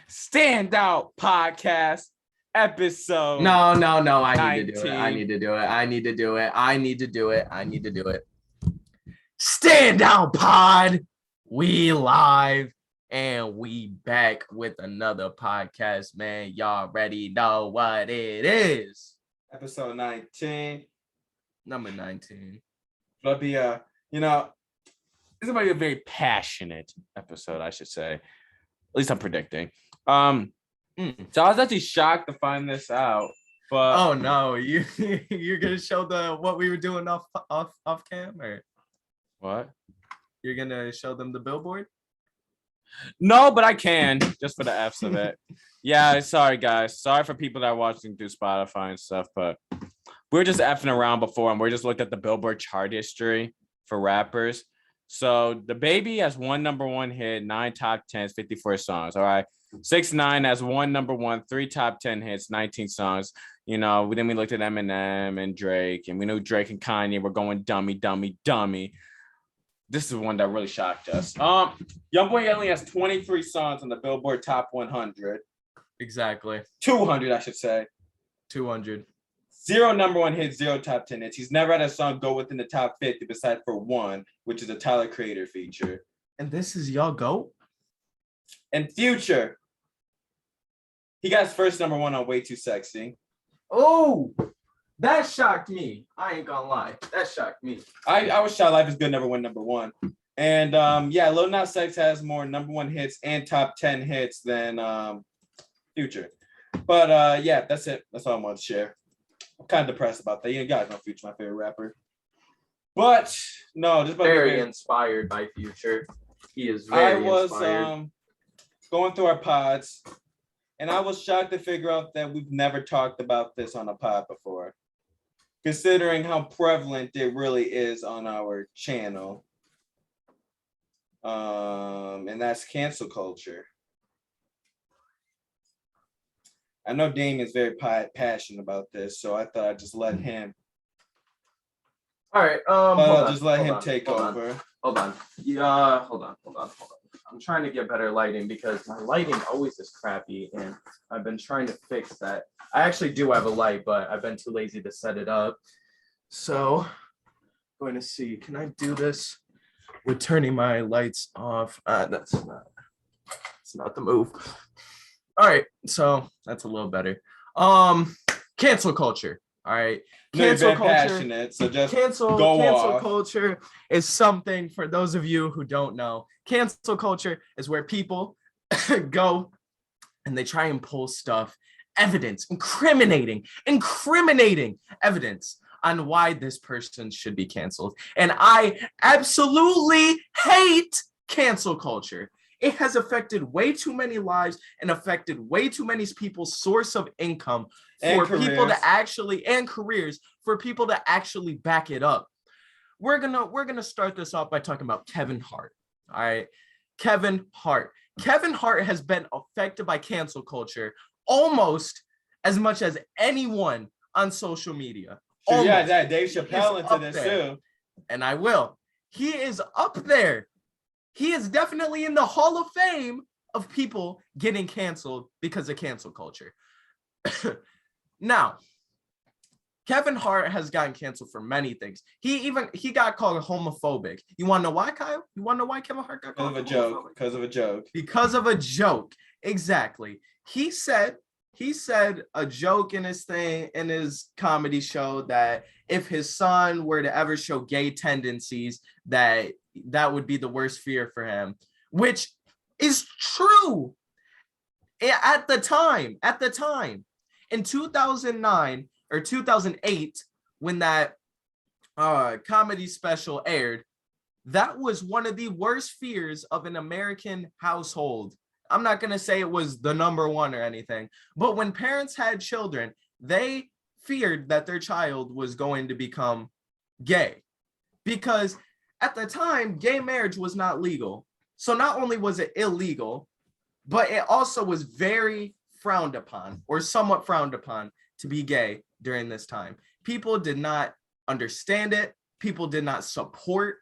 Standout Podcast episode. No. I 19. need to do it. Standout Pod. We live and we back with another podcast, man. Y'all already know what it is. Episode 19. Number 19. It'll be this is gonna be a very passionate episode, I should say. At least I'm predicting. So I was actually shocked to find this out, but oh no, you're gonna show what we were doing off cam, or what? You're gonna show them the billboard? No, but I can just for the F's of it. Yeah, sorry guys. Sorry for people that are watching through Spotify and stuff, but we were just effing around before and we just looked at the Billboard chart history for rappers. So the Baby has one number one hit, 9 top 10s, 54 songs. All right. 6ix9ine has one number one, 3 top 10 hits, 19 songs. You know, then we looked at Eminem and Drake, and we knew Drake and Kanye were going dummy. This is one that really shocked us. Youngboy only has 23 songs on the Billboard Top 100. Exactly. 200, I should say. 200. 0 number one hits, 0 top 10 hits. He's never had a song go within the top 50 besides for one, which is a Tyler Creator feature. And this is y'all GOAT? And Future. He got his first number one on Way Too Sexy. Oh, that shocked me. I ain't gonna lie. That shocked me. I was shocked Life is Good never went number one. And Lil Nas X has more number one hits and top 10 hits than Future. But that's it. That's all I wanted to share. I'm kind of depressed about that. You guys know Future, my favorite rapper. But no, just very inspired by Future. He is very inspired. I was going through our pods, and I was shocked to figure out that we've never talked about this on a pod before, considering how prevalent it really is on our channel. And that's cancel culture. I know Damien's very passionate about this, so I thought I'd just let him. All right. I'll just let him take over. Hold on. Yeah. Hold on. I'm trying to get better lighting because my lighting always is crappy, and I've been trying to fix that. I actually do have a light, but I've been too lazy to set it up. So, I'm going to see. Can I do this with turning my lights off? That's not the move. All right, so that's a little better. Cancel culture. All right. Cancel culture. Passionate, so just cancel culture is something, for those of you who don't know. Cancel culture is where people go and they try and pull stuff, evidence, incriminating evidence on why this person should be canceled. And I absolutely hate cancel culture. It has affected way too many lives and affected way too many people's source of income for people to actually, and careers for people to actually back it up. We're gonna start this off by talking about Kevin Hart. All right, Kevin Hart. Kevin Hart has been affected by cancel culture almost as much as anyone on social media. Yeah, Dave Chappelle into this too. And I will. He is up there. He is definitely in the Hall of Fame of people getting canceled because of cancel culture. Now, Kevin Hart has gotten canceled for many things. He got called homophobic. You want to know why, Kyle? You want to know why Kevin Hart got called homophobic? Because of a joke. Because of a joke. Exactly. He said a joke in his comedy show that if his son were to ever show gay tendencies, that would be the worst fear for him, which is true. At the time, in 2009 or 2008, when that comedy special aired, that was one of the worst fears of an American household. I'm not going to say it was the number one or anything, but when parents had children, they feared that their child was going to become gay, because at the time, gay marriage was not legal. So not only was it illegal, but it also was very frowned upon, or somewhat frowned upon, to be gay during this time. People did not understand it. People did not support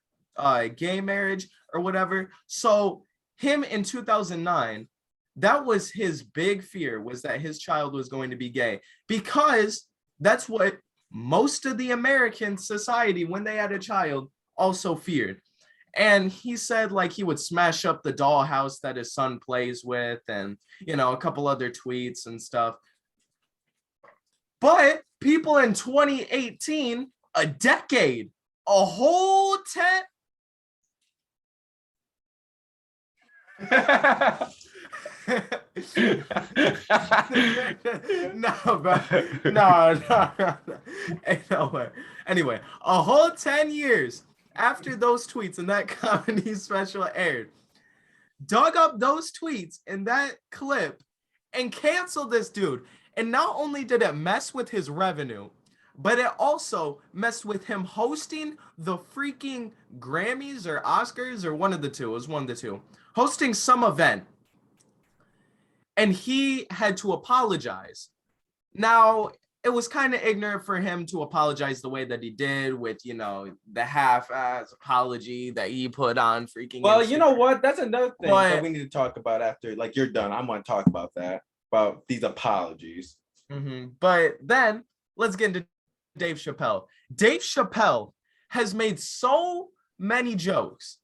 gay marriage or whatever. So him in 2009 That was his big fear, was that his child was going to be gay, because that's what most of the American society, when they had a child, also feared. And he said like he would smash up the dollhouse that his son plays with, and a couple other tweets and stuff. But people in 2018, a decade, a whole 10 no, bro. No. Ain't no way. Anyway, a whole 10 years after those tweets and that comedy special aired, dug up those tweets and that clip and canceled this dude. And not only did it mess with his revenue, but it also messed with him hosting the freaking Grammys or Oscars, or one of the two. It was one of the two. Hosting some event. And he had to apologize. Now, it was kind of ignorant for him to apologize the way that he did, with, the half-ass apology that he put on freaking Well, Instagram. you know what? That's another thing that we need to talk about after, like, you're done. I'm going to talk about that, about these apologies. But then, let's get into Dave Chappelle. Dave Chappelle has made so many jokes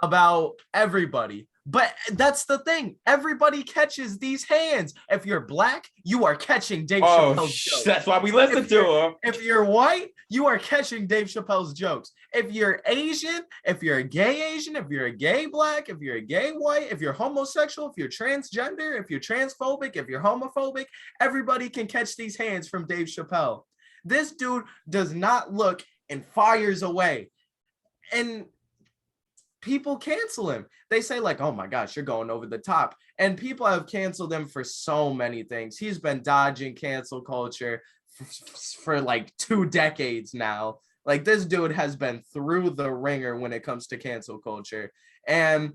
about everybody. But that's the thing. Everybody catches these hands. If you're black, you are catching Dave Chappelle's jokes. That's why we listen to him. If you're white, you are catching Dave Chappelle's jokes. If you're Asian, if you're a gay Asian, if you're a gay black, if you're a gay white, if you're homosexual, if you're transgender, if you're transphobic, if you're homophobic, everybody can catch these hands from Dave Chappelle. This dude does not look and fires away. And people cancel him. They say like, oh my gosh, you're going over the top. And people have canceled him for so many things. He's been dodging cancel culture for like 2 decades now. Like, this dude has been through the ringer when it comes to cancel culture. And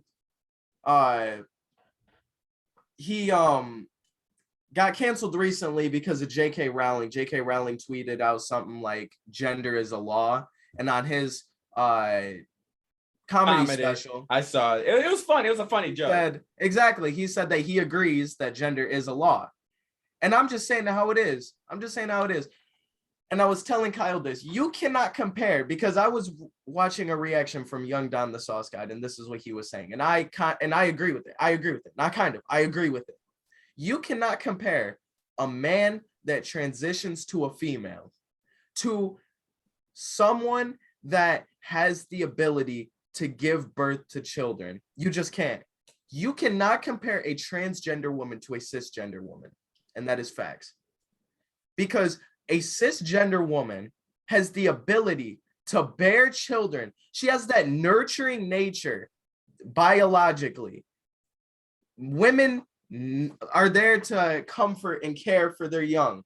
he got canceled recently because of J.K. Rowling. J.K. Rowling tweeted out something like gender is a law. And on his comedy special, I saw it. It was funny. It was a funny joke. Exactly. He said that he agrees that gender is a law. And I'm just saying how it is. And I was telling Kyle this. You cannot compare, because I was watching a reaction from Young Don the Sauce Guide, and this is what he was saying. And I agree with it. I agree with it. You cannot compare a man that transitions to a female to someone that has the ability to give birth to children. You just can't. You cannot compare a transgender woman to a cisgender woman. And that is facts. Because a cisgender woman has the ability to bear children. She has that nurturing nature biologically. Women are there to comfort and care for their young.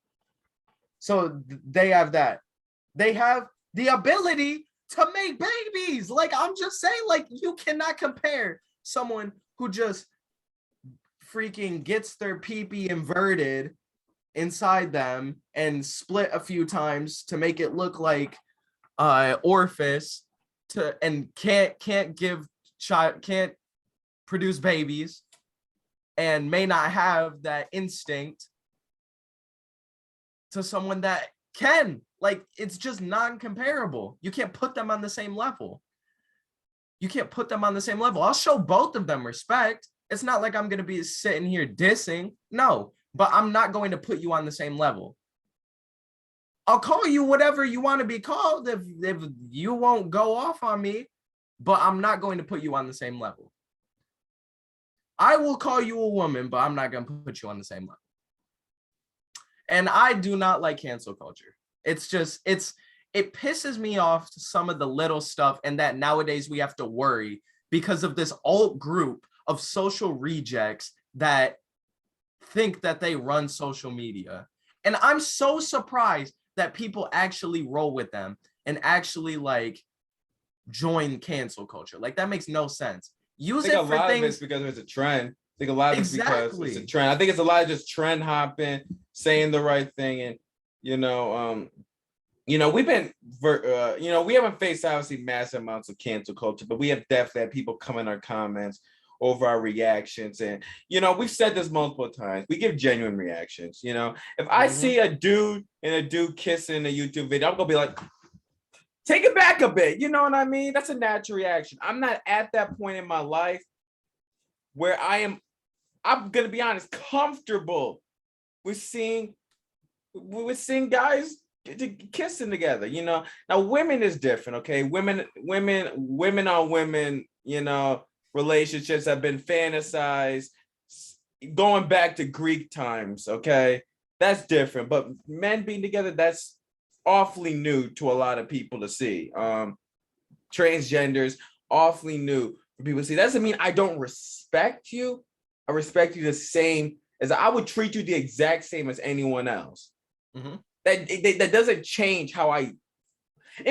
So they have that. They have the ability to make babies. Like, I'm just saying, like, you cannot compare someone who just freaking gets their pee-pee inverted inside them and split a few times to make it look like orifice and can't produce babies and may not have that instinct, to someone that can. Like, it's just non-comparable. You can't put them on the same level. I'll show both of them respect. It's not like I'm going to be sitting here dissing. No, but I'm not going to put you on the same level. I'll call you whatever you want to be called if you won't go off on me, but I'm not going to put you on the same level. I will call you a woman, but I'm not going to put you on the same level. And I do not like cancel culture. It's just, it pisses me off to some of the little stuff, and that nowadays we have to worry because of this alt group of social rejects that think that they run social media. And I'm so surprised that people actually roll with them and actually like join cancel culture. Like, that makes no sense. Use it for things. Of it's because it's a trend. I think a lot of it's because it's a trend. I think it's a lot of just trend hopping, saying the right thing, and we've been, we haven't faced obviously massive amounts of cancel culture, but we have definitely had people come in our comments over our reactions. And, you know, we've said this multiple times. We give genuine reactions. You know, if I see a dude and a dude kissing in a YouTube video, I'm going to be like, take it back a bit. You know what I mean? That's a natural reaction. I'm not at that point in my life where I'm going to be honest, comfortable with seeing guys kissing together, you know. Now women is different, okay? Women on women, you know, relationships have been fantasized going back to Greek times, okay? That's different. But men being together, that's awfully new to a lot of people to see. Transgenders, awfully new for people to see. That doesn't mean I don't respect you. I respect you the same as I would treat you the exact same as anyone else. That doesn't change how it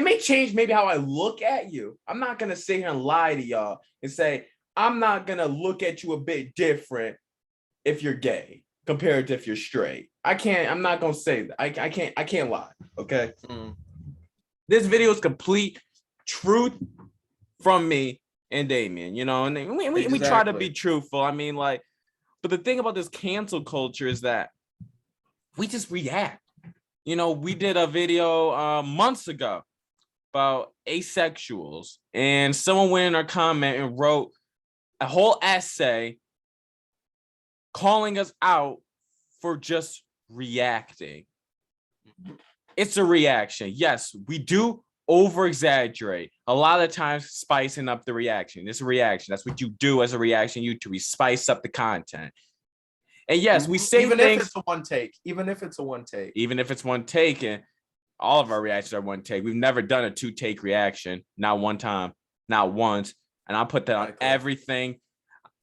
may change maybe how I look at you. I'm not going to sit here and lie to y'all and say, I'm not going to look at you a bit different if you're gay compared to if you're straight. I'm not going to say that. I can't lie. Okay. This video is complete truth from me and Damien, you know, and we try to be truthful. I mean, like, but the thing about this cancel culture is that we just react. You know, we did a video months ago about asexuals, and someone went in our comment and wrote a whole essay calling us out for just reacting. It's a reaction. Yes, we do over exaggerate a lot of times, spicing up the reaction. It's a reaction. That's what you do as a reaction YouTuber. We spice up the content. And yes, we say even things. If it's a one take, even if it's one take, and all of our reactions are one take. We've never done a 2-take reaction, not one time, not once. And I'll put that on everything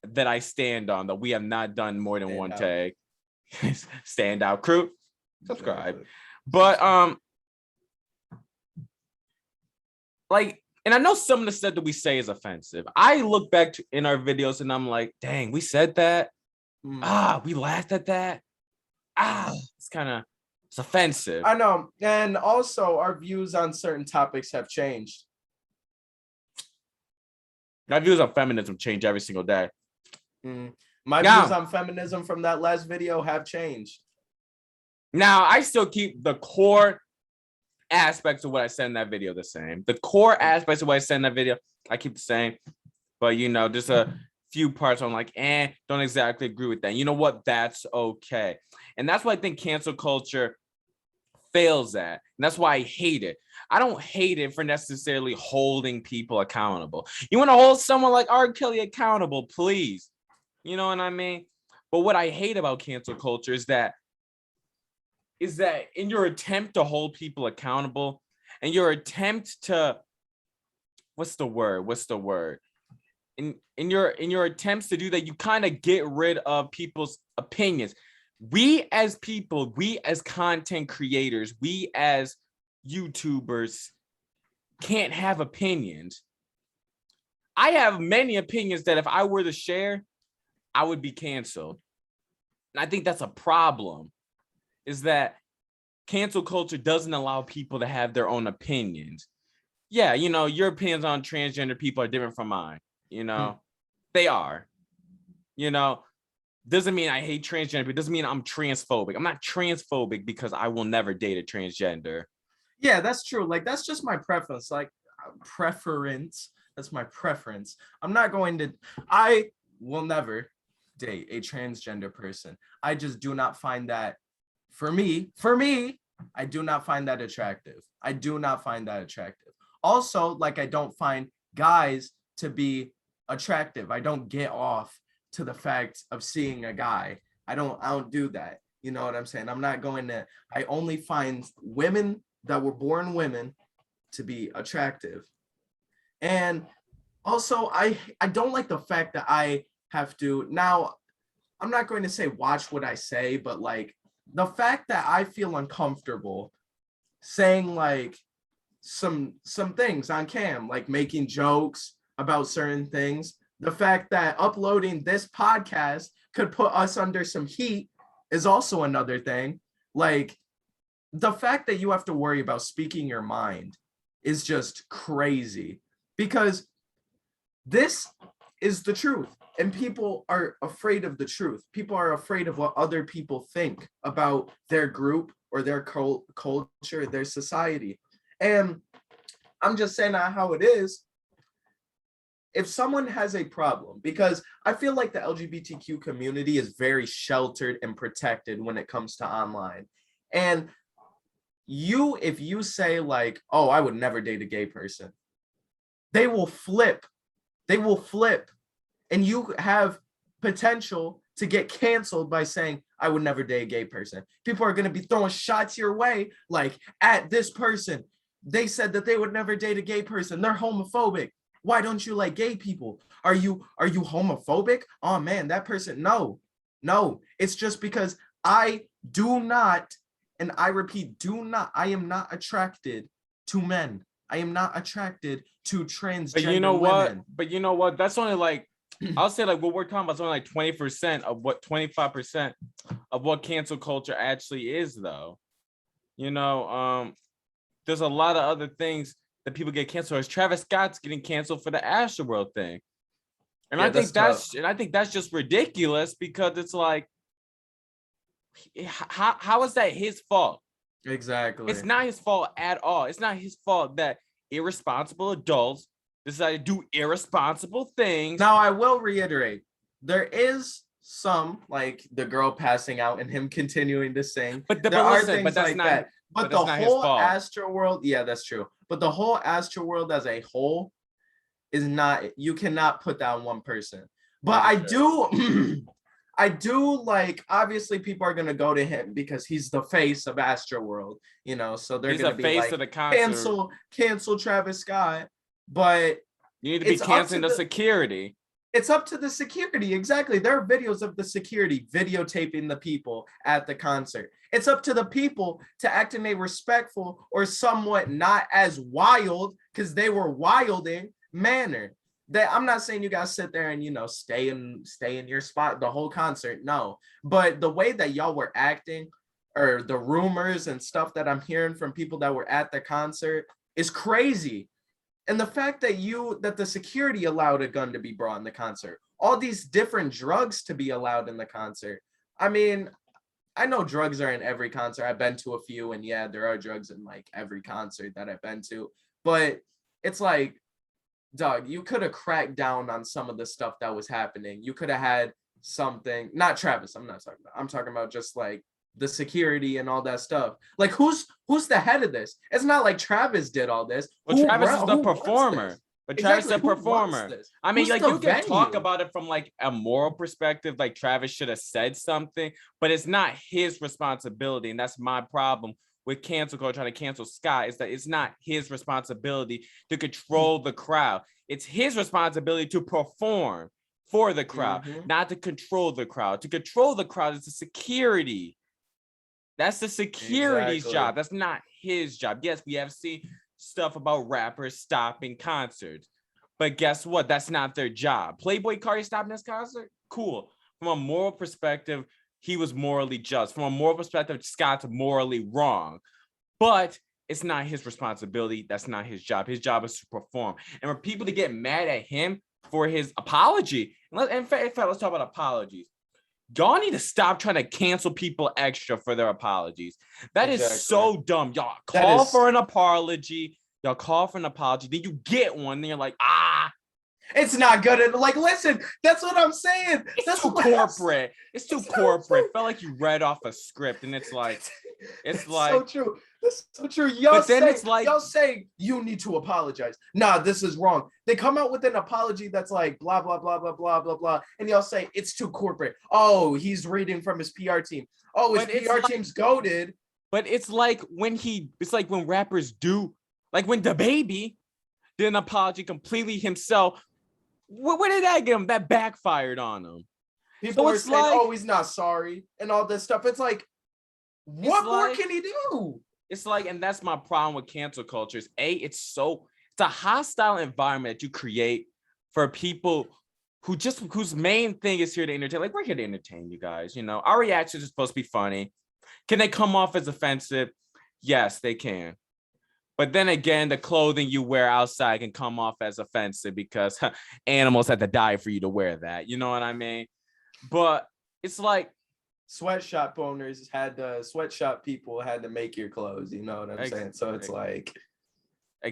that I stand on, that we have not done more than one take. Standout crew, subscribe. But like, and I know some of the stuff that we say is offensive. I look back in our videos and I'm like, dang, we said that. We laughed at that. It's offensive. I know. And also our views on certain topics have changed. My views on feminism change every single day. My views on feminism from that last video have changed. Now, I still keep the core aspects of what I said in that video the same. The core aspects of what I said in that video, I keep the same. But, you know, there's a few parts I'm like, don't exactly agree with that. You know what? That's okay. And that's why I think cancel culture fails at. And that's why I hate it. I don't hate it for necessarily holding people accountable. You want to hold someone like R. Kelly accountable, please. You know what I mean? But what I hate about cancel culture is that in your attempt to hold people accountable and your attempt to, what's the word? In your attempts to do that, you kind of get rid of people's opinions. We as people, we as content creators, we as YouTubers can't have opinions. I have many opinions that if I were to share, I would be canceled. And I think that's a problem, is that cancel culture doesn't allow people to have their own opinions. Yeah, you know, your opinions on transgender people are different from mine. You know, they are. You know, doesn't mean I hate transgender, but doesn't mean I'm transphobic. I'm not transphobic because I will never date a transgender. Yeah, that's true. Like, that's just my preference. Like, preference. That's my preference. I will never date a transgender person. I just do not find that, for me, I do not find that attractive. Also, like, I don't find guys to be attractive. I don't get off to the fact of seeing a guy. I don't do that. You know what I'm saying? I only find women that were born women to be attractive. And also, I don't like the fact that I have to, now, I'm not going to say watch what I say, but like the fact that I feel uncomfortable saying like some things on cam, like making jokes about certain things, the fact that uploading this podcast could put us under some heat is also another thing. Like, the fact that you have to worry about speaking your mind is just crazy, because this is the truth. And people are afraid of the truth. People are afraid of what other people think about their group or their culture, their society. And I'm just saying that how it is. If someone has a problem, because I feel like the LGBTQ community is very sheltered and protected when it comes to online. And if you say like, oh, I would never date a gay person, they will flip. They will flip. And you have potential to get canceled by saying, I would never date a gay person. People are going to be throwing shots your way, like, at this person. They said that they would never date a gay person. They're homophobic. Why don't you like gay people? Are you homophobic? Oh man, that person. No. It's just because I do not, and I repeat, I am not attracted to men. I am not attracted to transgender But you know women. what? But you know what? That's only like, I'll say like what we're talking about is only like 20% of what 25% of what cancel culture actually is, though. You know, there's a lot of other things that people get canceled. As Travis Scott's getting canceled for the Astroworld thing. And Yeah, I think that's and I think that's just ridiculous, because it's like, how is that his fault? Exactly. It's not his fault at all. It's not his fault that irresponsible adults decide to do irresponsible things. Now, I will reiterate, there is some, like the girl passing out and him continuing to sing. But there are listen, things but that's like not, that. But the that's not his whole fault. Astroworld, yeah, that's true. But the whole Astroworld as a whole is not, you cannot put that on one person. But I do, I do like, obviously people are going to go to him because he's the face of Astroworld, you know, so they're going to be like, of the concert. cancel Travis Scott. But you need to be canceling the security. It's up to the security. Exactly. There are videos of the security videotaping the people at the concert. It's up to the people to act in a respectful or somewhat not as wild, because they were wilding, manner. That I'm not saying you guys sit there and, you know, stay in your spot the whole concert. No. But the way that y'all were acting, or the rumors and stuff that I'm hearing from people that were at the concert, is crazy. And the fact that the security allowed a gun to be brought in the concert, all these different drugs to be allowed in the concert. I mean, I know drugs are in every concert. I've been to a few, and yeah, there are drugs in like every concert that I've been to. But it's like, dog, you could have cracked down on some of the stuff that was happening. You could have had something, not Travis, I'm talking about just like the security and all that stuff. Like, who's the head of this? It's not like Travis did all this. Well, Travis is the performer. But Travis is a performer. I mean, like, you can talk about it from like a moral perspective, like Travis should have said something, but it's not his responsibility. And that's my problem with cancel culture, trying to cancel Scott, is that it's not his responsibility to control the crowd. It's his responsibility to perform for the crowd, not to control the crowd. To control the crowd is the security. That's the security's job. That's not his job. Yes, we have seen stuff about rappers stopping concerts, but guess what? That's not their job. Playboy Cardi stopping his concert? Cool. From a moral perspective, he was morally just. From a moral perspective, Scott's morally wrong. But it's not his responsibility. That's not his job. His job is to perform. And for people to get mad at him for his apology, in fact, let's talk about apologies. Y'all need to stop trying to cancel people extra for their apologies. That is so dumb. Y'all call for an apology. Y'all call for an apology. Then you get one. Then you're like, it's not good. Like, listen, that's what I'm saying. That's too corporate. It's too corporate. Felt like you read off a script, and it's like, so true. That's so true. Y'all say you need to apologize. Nah, this is wrong. They come out with an apology that's like blah blah blah blah blah blah blah, and y'all say it's too corporate. Oh, he's reading from his PR team. Oh, his PR team's goated. But it's like when rappers do, like when DaBaby did an apology completely himself. Where did that get him? That backfired on him. People were saying, "Oh, he's not sorry," and all this stuff. It's like, what more can he do? It's like, and that's my problem with cancel culture. It's a hostile environment that you create for people whose main thing is here to entertain. Like, we're here to entertain you guys. You know, our reactions are supposed to be funny. Can they come off as offensive? Yes, they can. But then again, the clothing you wear outside can come off as offensive because animals had to die for you to wear that. You know what I mean? But it's like sweatshop owners sweatshop people had to make your clothes. You know what I'm saying? So it's like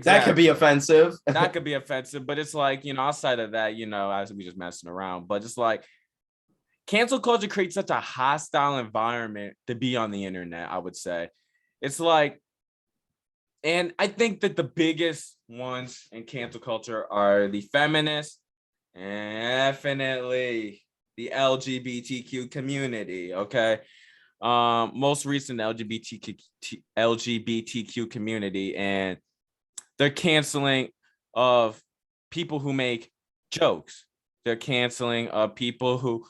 that could be offensive. That could be offensive, but it's like, outside of that, as we just messing around. But it's like cancel culture creates such a hostile environment to be on the internet, I would say. It's like, and I think that the biggest ones in cancel culture are the feminists and definitely the LGBTQ community. Okay. Most recent LGBTQ community, and they're canceling of people who make jokes. They're canceling of people who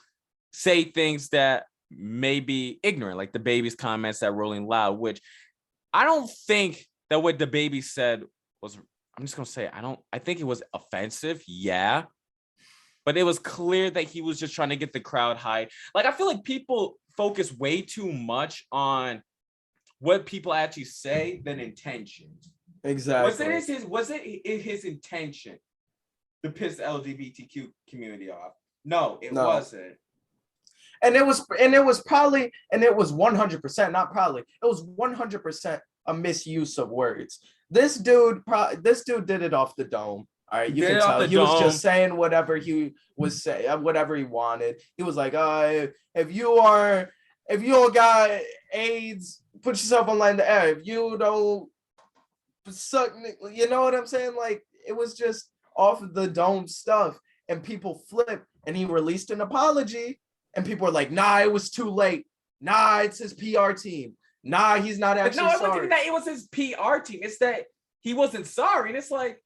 say things that may be ignorant, like the baby's comments that Rolling Loud, which I don't think that what the baby said was, I'm just going to say, I think it was offensive. Yeah. But it was clear that he was just trying to get the crowd high. Like, I feel like people focus way too much on what people actually say than intentions. Exactly. Was it his intention to piss the LGBTQ community off? No, it wasn't. And it was probably, and it was 100%, not probably, it was 100% a misuse of words. This dude did it off the dome. All right, you can tell he was just saying whatever he was saying, whatever he wanted. He was like, if you don't got AIDS, put yourself online the air. If you don't suck, you know what I'm saying? Like, it was just off the dome stuff, and people flipped, and he released an apology, and people were like, nah, it was too late. Nah, it's his PR team. Nah, he's not actually sorry. No, it wasn't that it was his PR team. It's that he wasn't sorry. And it's like,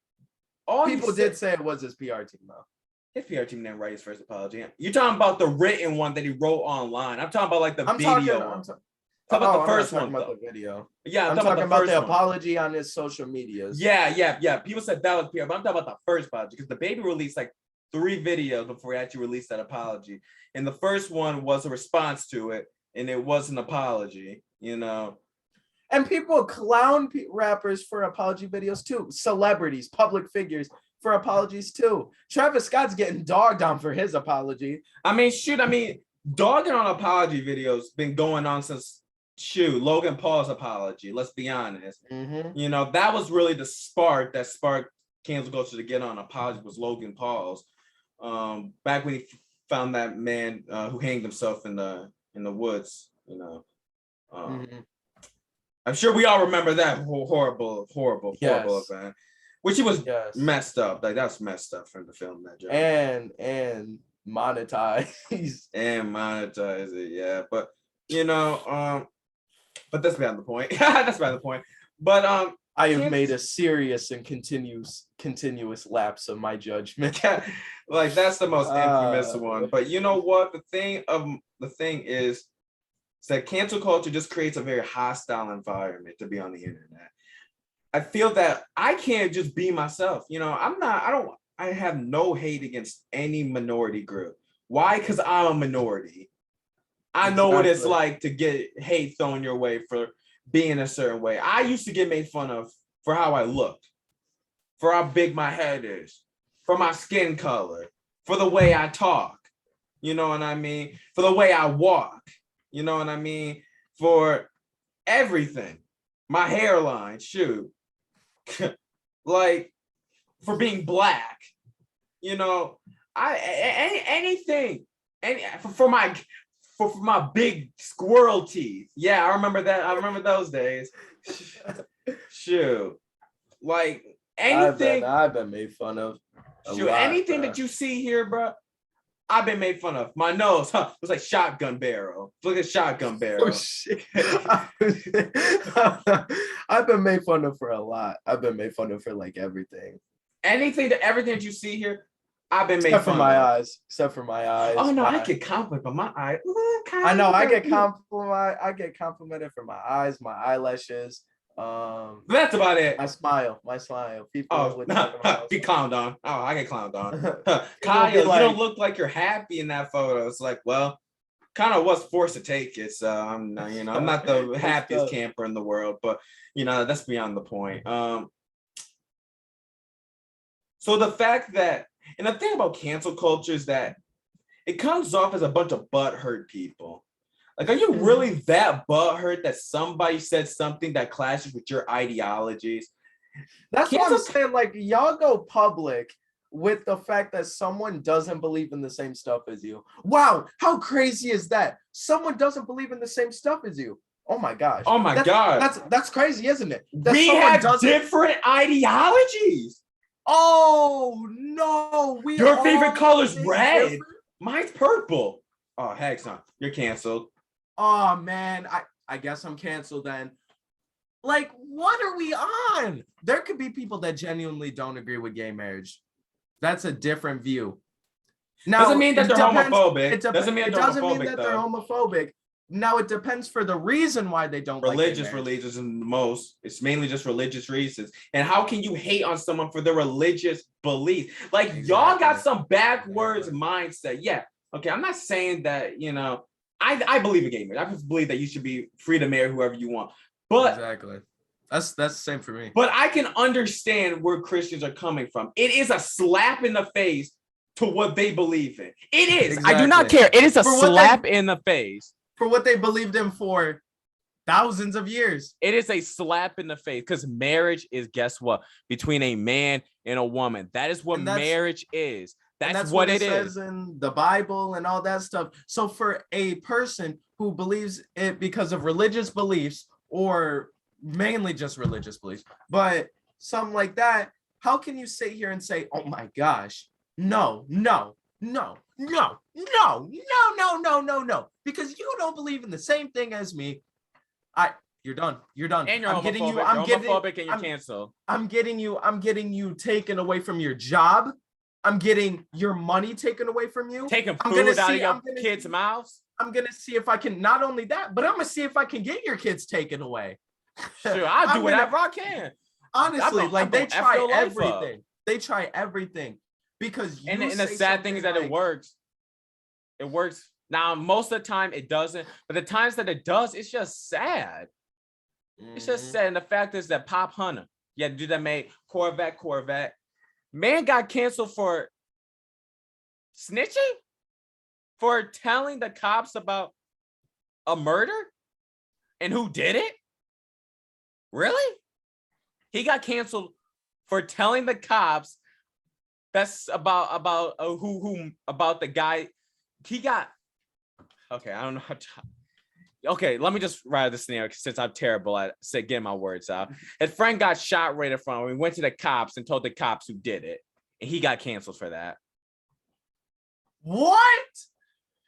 people did say it was his PR team, though. His PR team didn't write his first apology. You're talking about the written one that he wrote online. I'm talking about like the video. I'm talking about the first one. About the video. Yeah, I'm talking about the apology on his social medias. Yeah. People said that was PR, but I'm talking about the first apology because the baby released like 3 videos before he actually released that apology. And the first one was a response to it, and it was an apology, And people clown rappers for apology videos too. Celebrities, public figures for apologies too. Travis Scott's getting dogged on for his apology. Dogging on apology videos been going on since Logan Paul's apology. Let's be honest. Mm-hmm. That was really the spark that sparked cancel culture to get on apology was Logan Paul's. Back when he found that man who hanged himself in the woods. Mm-hmm. I'm sure we all remember that horrible event, which he was messed up. Like, that's messed up from the film that job. And monetize it, yeah. But but that's beyond the point. That's beyond the point. But I have made a serious and continuous lapse of my judgment. Like, that's the most infamous one. But you know what? The thing is that cancel culture just creates a very hostile environment to be on the internet. I feel that I can't just be myself. I have no hate against any minority group. Why? Because I'm a minority. I know what it's like to get hate thrown your way for being a certain way. I used to get made fun of for how I looked, for how big my head is, for my skin color, for the way I talk. You know what I mean? For the way I walk. You know what I mean? For everything. My hairline, shoot. Like, for being black. Anything. For my big squirrel teeth. Yeah, I remember that. I remember those days. Shoot. Like, anything. I've been made fun of. Shoot, anything that you see here, bro, I've been made fun of. My nose, it was like shotgun barrel. Look at shotgun barrel. Oh, shit. I've been made fun of for a lot. I've been made fun of for like everything. Everything that you see here, I've been made fun of. Except for my eyes. Oh no, I get complimented, but my eye. I know I get complimented for my eyes, my eyelashes. That's about it. My smile. People be clowned on. I get clowned on. Kyle, you don't look like you're happy in that photo. It's like, well, kind of was forced to take it. So I'm not, I'm not the happiest camper in the world, but that's beyond the point. So the fact that, and the thing about cancel culture is that it comes off as a bunch of butthurt people. Like, are you really that butthurt that somebody said something that clashes with your ideologies? That's what I'm saying. Like, y'all go public with the fact that someone doesn't believe in the same stuff as you. Wow, how crazy is that? Someone doesn't believe in the same stuff as you. Oh my gosh. Oh my God. That's crazy, isn't it? We have different ideologies. Oh no, your favorite color's red. Different? Mine's purple. Oh, heck no. You're canceled. Oh man, I guess I'm canceled then. Like, what are we on? There could be people that genuinely don't agree with gay marriage. That's a different view. Now, doesn't mean that they're homophobic. It doesn't mean they're homophobic. Now, it depends for the reason why they don't religious and most. It's mainly just religious reasons. And how can you hate on someone for their religious beliefs? Like, y'all got some backwards mindset. Yeah. Okay, I'm not saying that, I believe in gay marriage. I believe that you should be free to marry whoever you want. But exactly. That's the same for me. But I can understand where Christians are coming from. It is a slap in the face to what they believe in. It is. Exactly. I do not care. It is a slap in the face. For what they believed in for thousands of years. It is a slap in the face because marriage is, guess what? Between a man and a woman. That is what marriage is. That's what it says in the Bible and all that stuff. So for a person who believes it because of religious beliefs, or mainly just religious beliefs, but something like that, how can you sit here and say, oh my gosh, no, because you don't believe in the same thing as me. You're done. And you're homophobic and you're canceled. I'm getting you taken away from your job. I'm getting your money taken away from you. Taking food out of your kids' mouths. I'm going to see if I can, not only that, but I'm going to see if I can get your kids taken away. Sure, I'll do whatever I can. Honestly, they try everything. They try everything because and the sad thing is that it works. It works. Now, most of the time it doesn't, but the times that it does, it's just sad. It's just sad. And the fact is that Pop Hunter, dude that made Corvette. Man got canceled for snitching, for telling the cops about a murder and who did it. Really? He got canceled for telling the cops that's about who about the guy. He got okay. I don't know how to. Okay, let me just write the scenario since I'm terrible at getting my words out. His friend got shot right in front of him. He went to the cops and told the cops who did it. And he got canceled for that. What?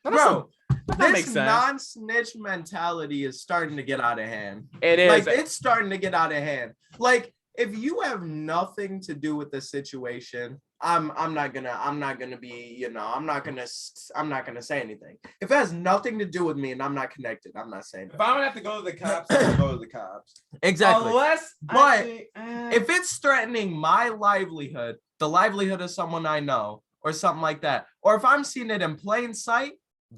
Bro, this non-snitch mentality is starting to get out of hand. It is. Like, it's starting to get out of hand. Like, if you have nothing to do with the situation, I'm not gonna be, I'm not gonna say anything. If it has nothing to do with me and I'm not connected, I'm not saying. If I don't have to go to the cops, I'll go to the cops. Exactly. If it's threatening my livelihood, the livelihood of someone I know, or something like that, or if I'm seeing it in plain sight,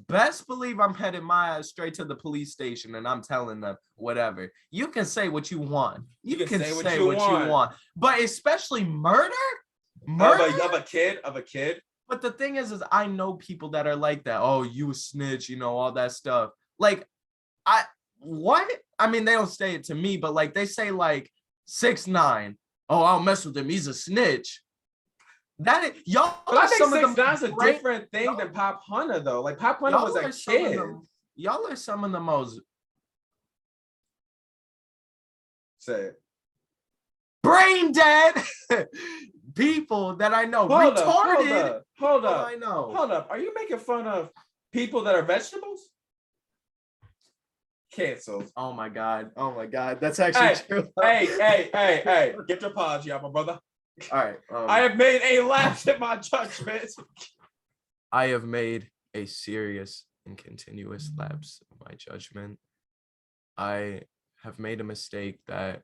best believe I'm heading my ass straight to the police station and I'm telling them whatever. You can say what you want. You can say what you want. But especially murder of a kid. But the thing is I know people that are like that. Oh, you a snitch, all that stuff. Like, what? I mean, they don't say it to me, but like they say like 6ix9ine. Oh, I'll mess with him. He's a snitch. That is, y'all. But I think 6ix9ine's a different thing than Pop Hunter, though. Like Pop Hunter was a kid. Y'all are some of the most. Say it. Brain dead people that I know. Hold retarded. Hold up. I know. Hold up. Are you making fun of people that are vegetables? Canceled. Oh my god. That's actually true. Hey. Get your apology out, my brother. All right. I have made a lapse in my judgment. I have made a serious and continuous lapse in my judgment. I have made a mistake that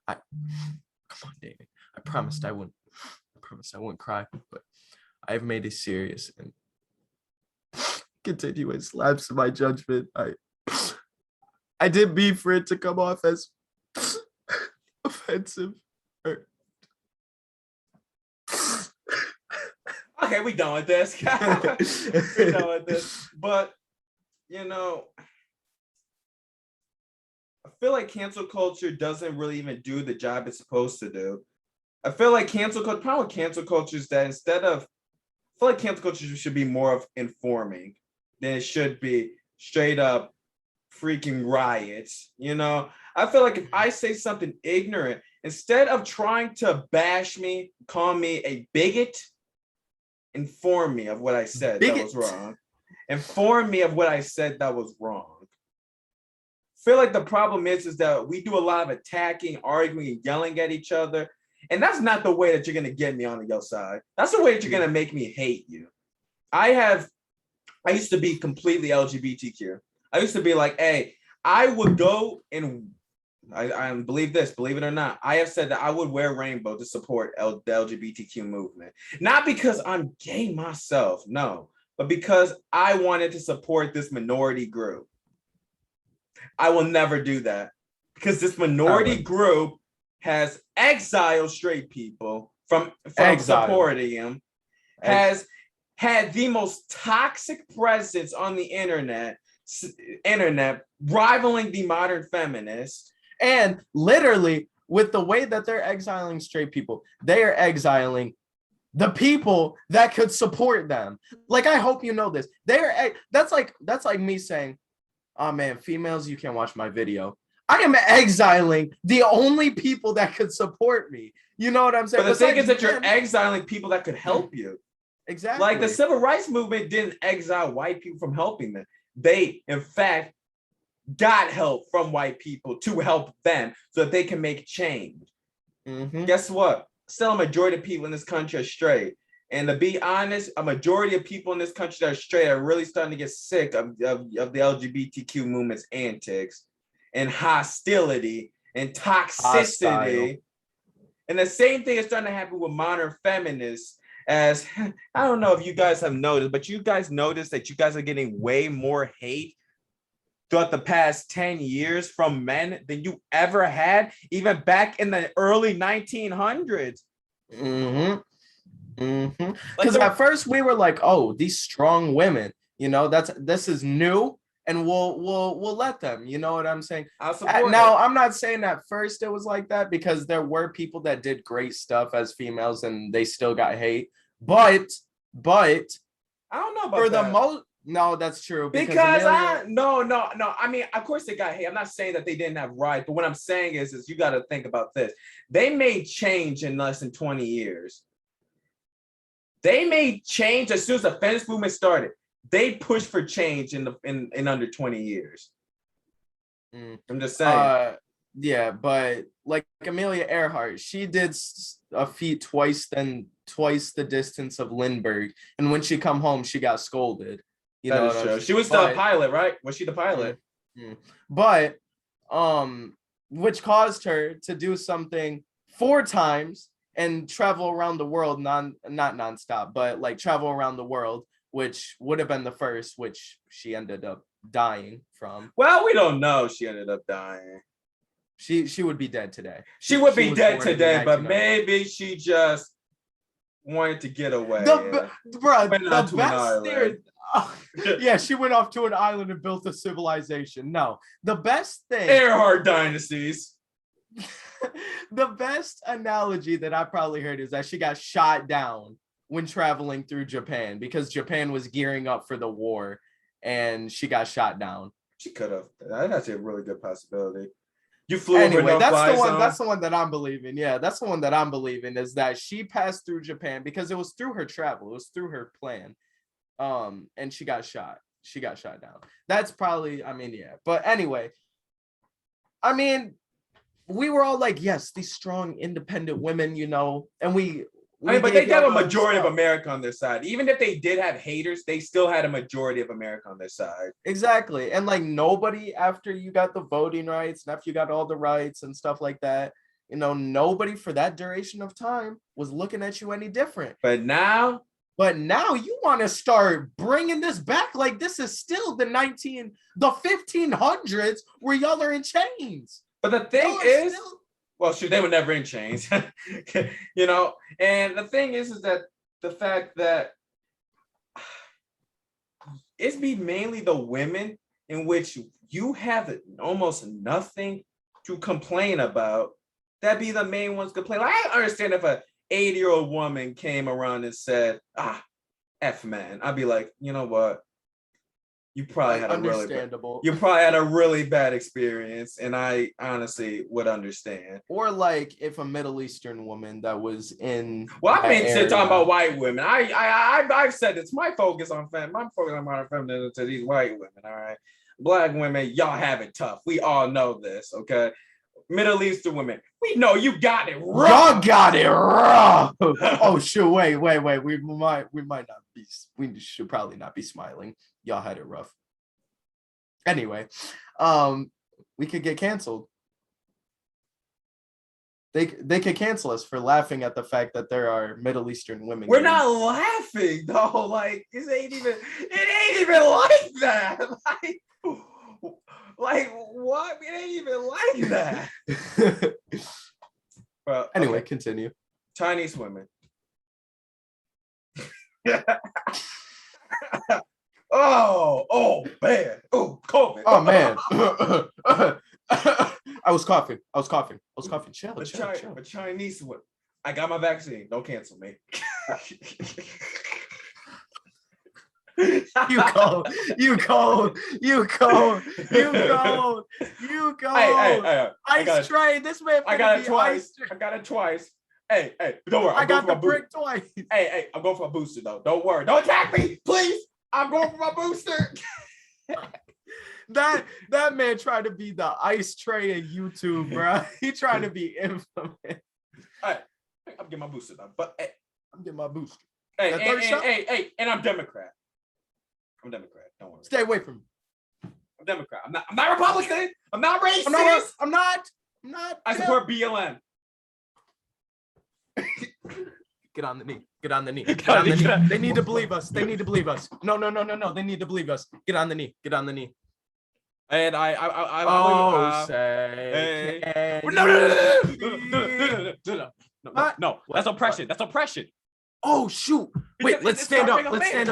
come on, David. I promised I wouldn't cry, but I've made a serious and continuous lapse in my judgment. I did mean for it to come off as offensive. Okay, we done with this. We're done with this. But you know, I feel like cancel culture doesn't really even do the job it's supposed to do. I feel like problem with cancel culture is that I feel like cancel culture should be more of informing than it should be straight up freaking riots. You know, I feel like if I say something ignorant, instead of trying to bash me, call me a bigot, inform me of what I said that was wrong. Inform me of what I said that was wrong. Feel like the problem is that we do a lot of attacking, arguing, and yelling at each other. And that's not the way that you're gonna get me on your side. That's the way that you're gonna make me hate you. I used to be completely LGBTQ. I used to be like, hey, I would go and I believe it or not, I have said that I would wear rainbow to support the LGBTQ movement. Not because I'm gay myself, no, but because I wanted to support this minority group. I will never do that because this minority group has exiled straight people from supporting him, has had the most toxic presence on the internet rivaling the modern feminist. And literally, with the way that they're exiling straight people, they are exiling the people that could support them. Like, I hope you know this. That's like me saying, oh man, females, you can't watch my video. I am exiling the only people that could support me. You know what I'm saying? But the thing is that you're exiling people that could help you. Exactly. Like the civil rights movement didn't exile white people from helping them. They, in fact, got help from white people to help them so that they can make change. Mm-hmm. Guess what? Still, a majority of people in this country are straight. And to be honest, a majority of people in this country that are straight are really starting to get sick of the LGBTQ movement's antics and hostility and toxicity. And the same thing is starting to happen with modern feminists. As I don't know if you guys have noticed, but you guys notice that you guys are getting way more hate throughout the past 10 years from men than you ever had, even back in the early 1900s. Mm-hmm. Mm-hmm. Because at first we were like, oh, these strong women, you know, this is new, and we'll let them, you know what I'm saying? Now, I'm not saying at first it was like that, because there were people that did great stuff as females and they still got hate. But I don't know about for the most. No, that's true. Because no. I mean, of course they got hate. I'm not saying that they didn't have rights, but what I'm saying is you got to think about this. They made change in less than 20 years. They made change as soon as the feminist movement started. They pushed for change in under 20 years. I'm just saying. Yeah, but like Amelia Earhart, she did a feat twice the distance of Lindbergh, and when she come home, she got scolded. You know what I'm saying? She was still a pilot, right? Was she the pilot? But which caused her to do something 4 times and travel around the world, not nonstop, but like travel around the world, which would have been the first, which she ended up dying from. Well, we don't know. She ended up dying. She would be dead today. She would be dead today, but maybe she just wanted to get away. The best theory. Yeah, she went off to an island and built a civilization. No, the best thing. Earhart dynasties. The best analogy that I probably heard is that she got shot down when traveling through Japan, because Japan was gearing up for the war and she got shot down. She could have. That's a really good possibility. You flew anyway, over that's the one that I'm believing. Yeah, that's the one that I'm believing, is that she passed through Japan because it was through her travel. It was through her plan. And she got shot. She got shot down. That's probably, I mean, yeah. But anyway, I mean, we were all like, yes, these strong, independent women, you know, and but they have a majority of America on their side. Even if they did have haters, they still had a majority of America on their side. Exactly. And like nobody, after you got the voting rights and after you got all the rights and stuff like that, you know, nobody for that duration of time was looking at you any different. But now, But now you want to start bringing this back like this is still the 1500s where y'all are in chains. But the thing is, well, shoot, they were never in chains, you know. And the thing is that the fact that it's be mainly the women in which you have almost nothing to complain about. That be the main ones complain. Like, I understand if a 80-year-old woman came around and said, F man, I'd be like, you know what? You probably had a really bad experience, and I honestly would understand. Or like if a Middle Eastern woman that was in. Well, I mean, talking about white women. I've said it's my focus on modern feminism to these white women. All right, Black women, y'all have it tough. We all know this. Okay. Middle Eastern women, we know you got it rough. Y'all got it rough. Oh shoot! Wait. We might not be. We should probably not be smiling. Y'all had it rough. Anyway, we could get canceled. They could cancel us for laughing at the fact that there are Middle Eastern women. We're not laughing though. Like it ain't even like that. Like what? It ain't even like that. Well, anyway, okay. Continue. Chinese women. Oh man. Oh, COVID. Oh man. I was coughing. Chill. But Chinese women. I got my vaccine. Don't cancel me. You cold. Hey, ice tray. This man. I got it twice. Hey, don't worry. I got the brick twice. Hey, I'm going for a booster though. Don't worry. Don't attack me, please. I'm going for my booster. That man tried to be the ice tray of YouTube, bro. He tried to be infamous. Hey, I'm getting my booster though. But hey, I'm getting my booster. Hey, and I'm Democrat. Don't worry. Stay away from me. I'm Democrat. I'm not Republican. I'm not racist. I'm not. I support BLM. Get on the knee. They need to believe us. No. They need to believe us. Get on the knee. And no. That's oppression. Oh shoot! Wait, let's stand up. Hey,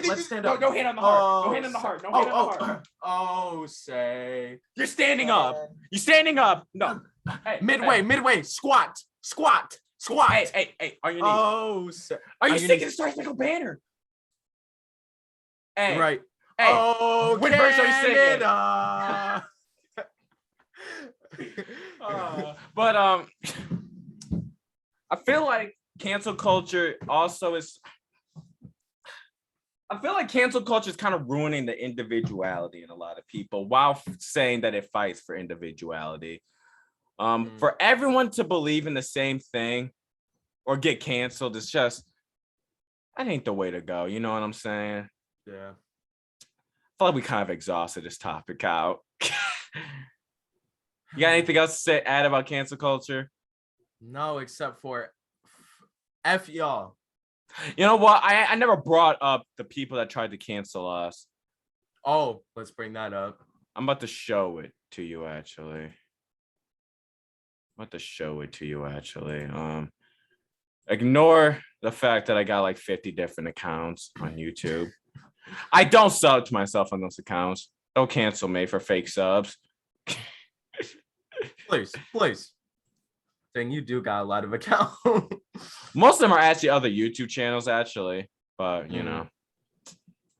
let's stand up. Don't hit on the heart. Don't hit on the heart. Oh, say you're standing up. You're standing up. No. Hey, midway. Squat. Hey, on your knees. Oh, say. Are you sticking the Star Spangled Banner? Hey. Right. Hey. Oh, which verse are you singing? But I feel like cancel culture also is. I feel like cancel culture is kind of ruining the individuality in a lot of people while saying that it fights for individuality. For everyone to believe in the same thing or get canceled is just, that ain't the way to go. You know what I'm saying? Yeah. I feel like we kind of exhausted this topic out. You got anything else to add about cancel culture? No, except for F y'all. You know what? I never brought up the people that tried to cancel us. Oh, let's bring that up. I'm about to show it to you, actually. Ignore the fact that I got like 50 different accounts on YouTube. I don't sub to myself on those accounts. Don't cancel me for fake subs. Please. Dang, you do got a lot of accounts. Most of them are actually other YouTube channels, actually. But, you know.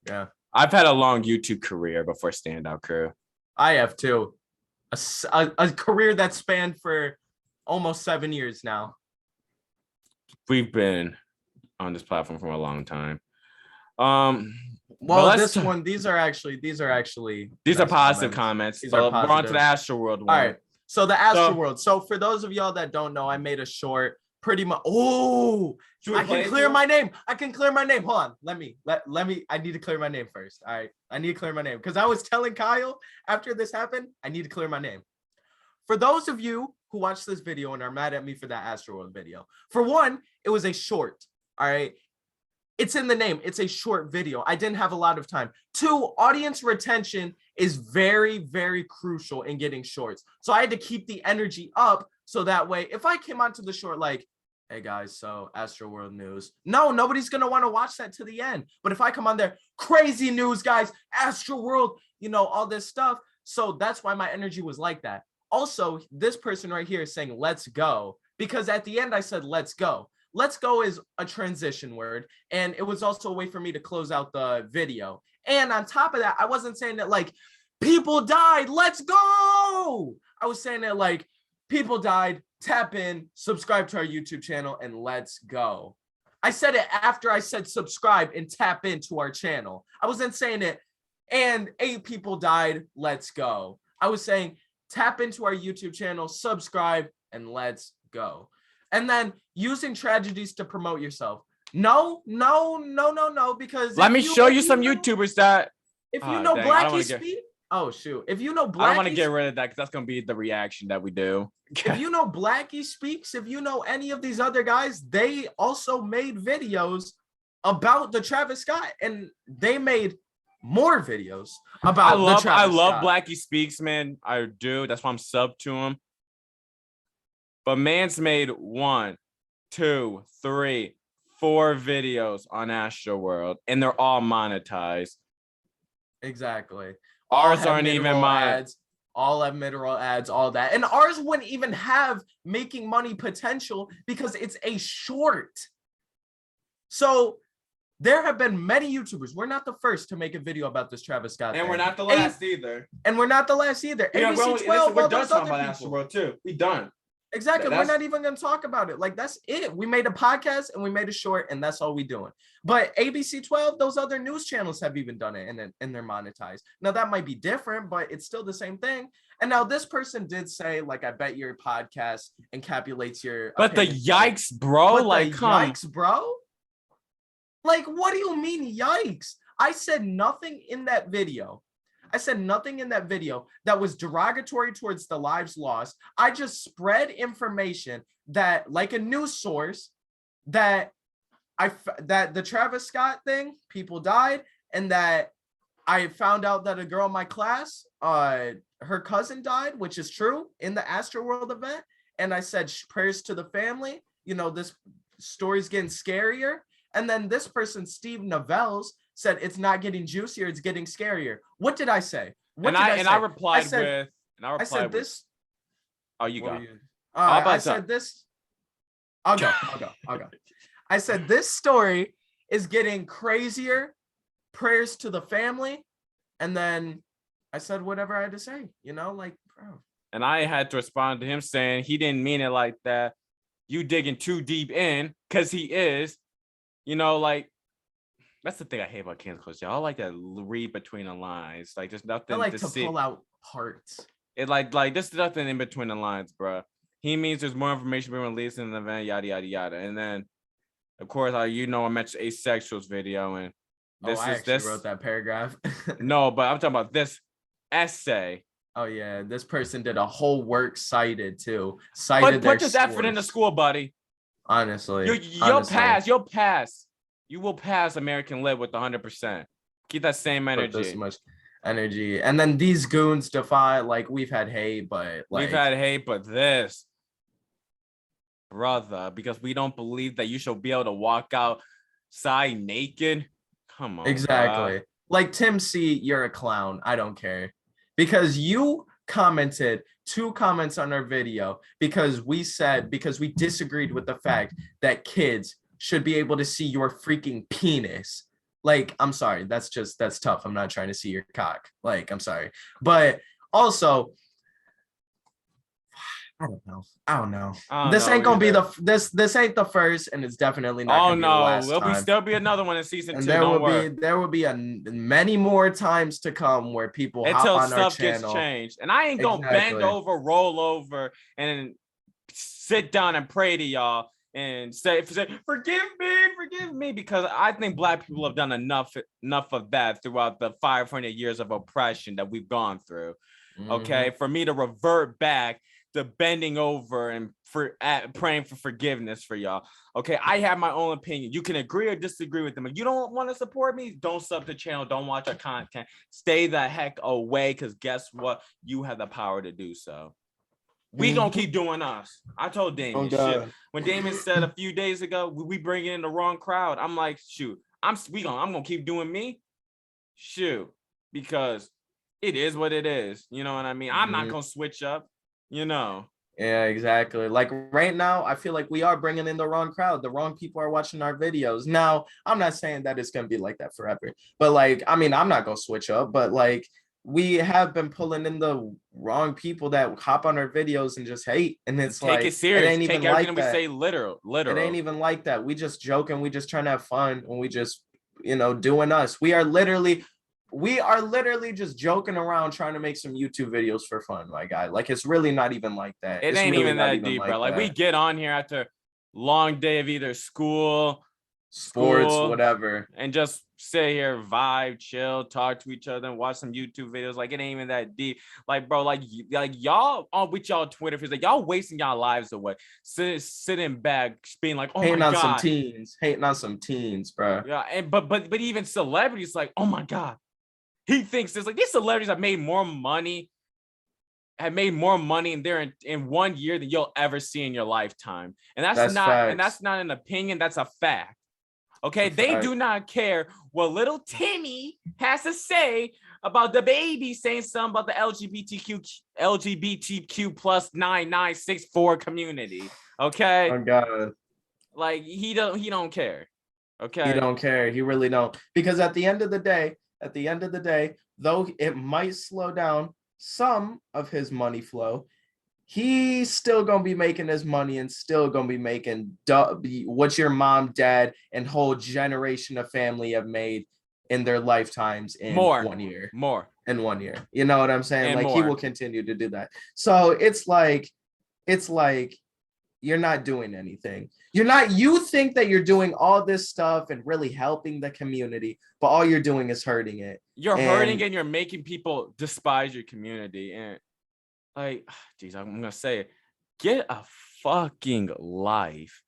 Yeah. I've had a long YouTube career before Standout Crew. I have too. A career that spanned for almost 7 years now. We've been on this platform for a long time. Well, these are positive comments. So we're on to the Astroworld one. All right. So the Astroworld. So for those of y'all that don't know, I made a short pretty much. Oh, I can clear my name. Hold on. Let me. I need to clear my name first. All right. I need to clear my name because I was telling Kyle after this happened, I need to clear my name. For those of you who watched this video and are mad at me for that Astroworld video, for one, it was a short. All right. It's in the name. It's a short video. I didn't have a lot of time. 2, audience retention is very, very crucial in getting shorts. So I had to keep the energy up so that way, if I came onto the short like, hey guys, so Astroworld news. No, nobody's going to want to watch that to the end. But if I come on there, crazy news, guys, Astroworld, you know, all this stuff. So that's why my energy was like that. Also, this person right here is saying, let's go. Because at the end, I said, let's go. Let's go is a transition word. And it was also a way for me to close out the video. And on top of that, I wasn't saying that like, people died, let's go. I was saying that like, people died, tap in, subscribe to our YouTube channel, and let's go. I said it after I said subscribe and tap into our channel. I wasn't saying it, and 8 people died, let's go. I was saying tap into our YouTube channel, subscribe, and let's go. And then using tragedies to promote yourself. No, because let me show you some YouTubers that if you know Blackie speak. Oh shoot! If you know Blackie, I don't want to get rid of that because that's gonna be the reaction that we do. If you know Blackie Speaks, if you know any of these other guys, they also made videos about the Travis Scott, and they made more videos about the Travis I love Scott. Blackie Speaks, man. I do. That's why I'm sub to him. But man's made 1, 2, 3, 4 videos on Astroworld, and they're all monetized. Exactly. Ours aren't even ads, all have mid-roll ads, all that. And ours wouldn't even have making money potential because it's a short. So there have been many YouTubers. We're not the first to make a video about this Travis Scott And thing. we're not the last either. And we're not the last either. Yeah, ABC12, we're done talking about Astroworld too. We done. Exactly. We're not even going to talk about it. Like, that's it. We made a podcast and we made a short, and that's all we doing. But ABC12, those other news channels have even done it, and they're monetized. Now, that might be different, but it's still the same thing. And now this person did say, like, I bet your podcast encapsulates your But the yikes, bro. But like, yikes, bro. Like, what do you mean yikes? I said nothing in that video. I said nothing in that video that was derogatory towards the lives lost. I just spread information that, like a news source, that the Travis Scott thing, people died, and that I found out that a girl in my class, her cousin died, which is true, in the Astroworld event. And I said prayers to the family. You know, this story's getting scarier. And then this person, Steve Novels, said it's not getting juicier, it's getting scarier. What did I say? I replied with this. Oh, you go. I said this. I'll go. I said this story is getting crazier. Prayers to the family. And then I said whatever I had to say, you know, like, bro. And I had to respond to him saying he didn't mean it like that. You digging too deep in, because he is, you know, like, that's the thing I hate about cancel culture. I like to read between the lines. Like, there's nothing I like to pull out parts. It like there's nothing in between the lines, bro. He means there's more information being released in the event, yada yada yada. And then, of course, I mentioned asexuals video, and this wrote that paragraph. No, but I'm talking about this essay. Oh yeah, this person did a whole work cited too. But put this effort into school, buddy. Honestly, you'll pass. You'll pass. You will pass American Lit with 100%. Keep that same energy. This much energy. And then these goons defy, like, we've had hate, but this, brother, because we don't believe that you should be able to walk outside naked. Come on. Exactly. God. Like, Tim C, you're a clown. I don't care. Because you commented 2 comments on our video because we disagreed with the fact that kids should be able to see your freaking penis. Like, I'm sorry, that's tough. I'm not trying to see your cock. Like, I'm sorry. But also, I don't know. This ain't gonna be this ain't the first, and it's definitely not gonna be the last time. There'll still be another one in season 2. There will be many more times to come where people hop on our channel. Until stuff gets changed. And I ain't gonna bend over, roll over, and sit down and pray to y'all and say, forgive me, because I think Black people have done enough of that throughout the 500 years of oppression that we've gone through. Okay, for me to revert back the bending over and praying for forgiveness for y'all. Okay, I have my own opinion. You can agree or disagree with them. If you don't want to support me, don't sub the channel. Don't watch our content. Stay the heck away, because guess what? You have the power to do so. We gonna keep doing us. I told Damien, shit. When Damien said a few days ago, we bring in the wrong crowd. I'm like, shoot, I'm gonna keep doing me. Shoot, because it is what it is. You know what I mean? I'm not gonna switch up. You know. Yeah, exactly. Like right now, I feel like we are bringing in the wrong crowd. The wrong people are watching our videos. Now, I'm not saying that it's going to be like that forever, but like, I mean, I'm not going to switch up, but like, we have been pulling in the wrong people that hop on our videos and just hate. And it's take like, it serious. It ain't Take even everything like we that. say literal. It ain't even like that. We just joking. We just trying to have fun, and we just, doing us. We are literally just joking around trying to make some YouTube videos for fun, my guy. Like, it's really not even like that. It It's ain't really even that deep, like bro. Like, that. we get on here after long day of either sports, whatever, and just sit here, vibe, chill, talk to each other, and watch some YouTube videos. Like, it ain't even that deep. Like, bro, like y'all on with y'all Twitter feeds, like y'all wasting y'all lives away, sitting back, being like, oh hating my on god, hating on some teens, bro. Yeah, and but even celebrities, like, oh my god, he thinks this. Like, these celebrities have made more money in there in 1 year than you'll ever see in your lifetime. And that's not an opinion, that's a fact. Okay, they do not care what little Timmy has to say about the baby saying something about the LGBTQ plus 9964 community. Okay. Oh God. Like, he don't care. Okay. He don't care. He really don't. Because at the end of the day, though it might slow down some of his money flow, he's still gonna be making his money and still gonna be making what your mom, dad, and whole generation of family have made in their lifetimes in 1 year. In 1 year. You know what I'm saying? And like more. He will continue to do that. So it's like you're not doing anything. You think that you're doing all this stuff and really helping the community, but all you're doing is hurting it. You're hurting and you're making people despise your community. And like, geez, I'm gonna say it. Get a fucking life.